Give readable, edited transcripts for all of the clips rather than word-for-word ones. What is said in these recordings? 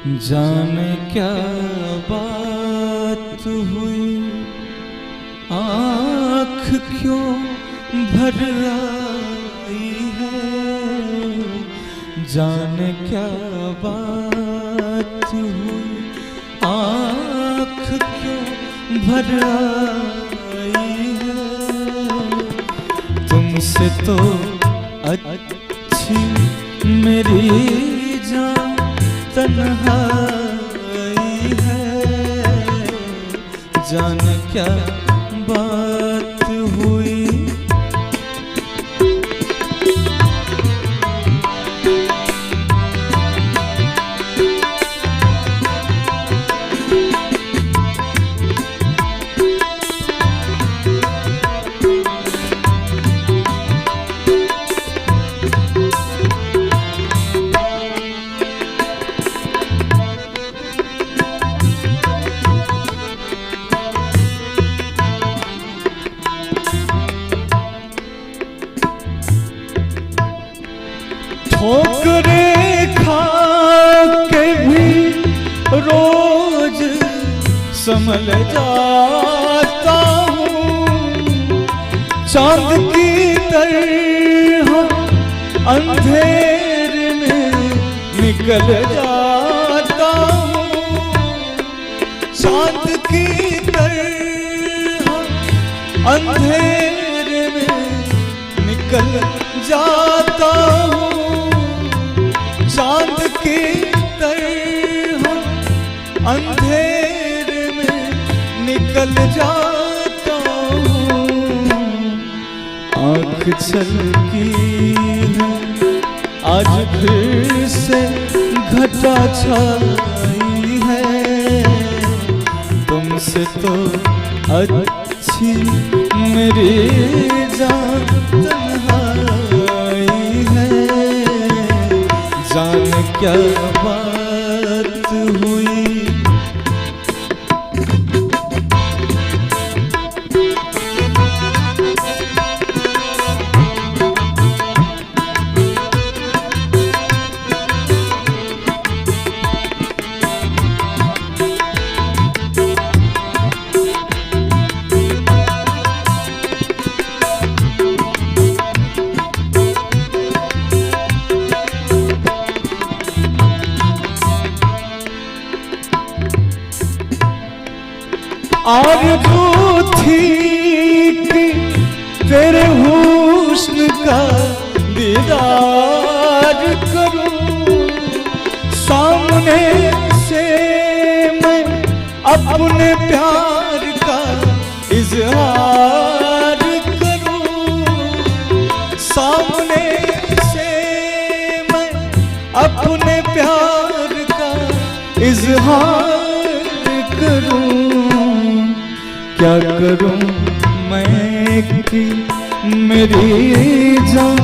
जाने क्या बात हुई, आँख क्यों भर आई है। जाने क्या बात हुई, आँख क्यों भर आई है। तुमसे तो अच्छी मेरी जान तन्हाई है। जाने क्या बात हुई। ठोकरे खा के भी रोज संभल जाता हूँ। चांद की तरह अंधेरे में निकल जाता हूँ। चांद की तरह अंधेरे में निकल जाता हूँ। चांद की तरह अंधेरे में निकल जाता हूँ। आँख छलकी है आज फिर से घटा छाई है। तुमसे तो अच्छी मेरी जान तन्हाई है। जाने क्या बात हुई। आरज़ू थी कि तेरे हुस्न का दीदार करूं। सामने से मैं अपने प्यार का इजहार करूं। सामने से मैं अपने प्यार का इजहार करूं। क्या करूं मैं कि मेरी जान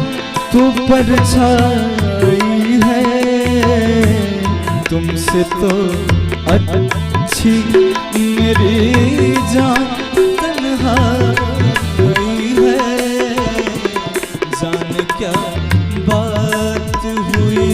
तू पर छाई है। तुमसे तो अच्छी मेरी जान तन्हाई है। जाने क्या बात हुई।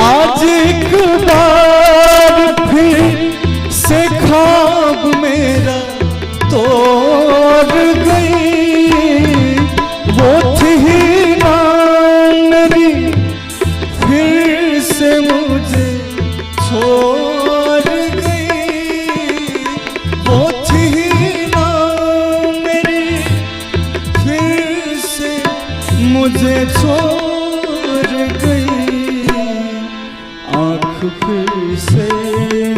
आज एक बार फिर से ख्वाब मेरा तोड़ गई। वो थी ना मेरी फिर से मुझे छोड़ गई। वो थी ना मेरी फिर से मुझे छोड़ गई। आँख फिर से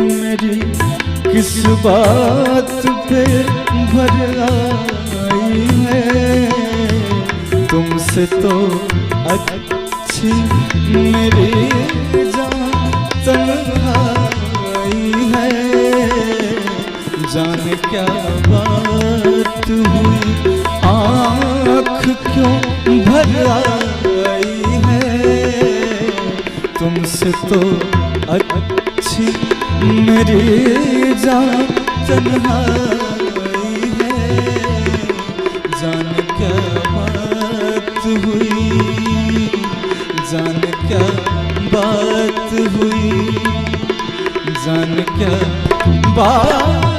मेरी किस बात पे भर आई है। तुमसे तो अच्छी मेरी जान तन्हाई है। जाने क्या बात हुई, आँख क्यों भर आई है। तुमसे तो अच्छी मेरी जान तन्हाई है। जाने क्या बात हुई, जाने क्या बात हुई, जाने क्या बात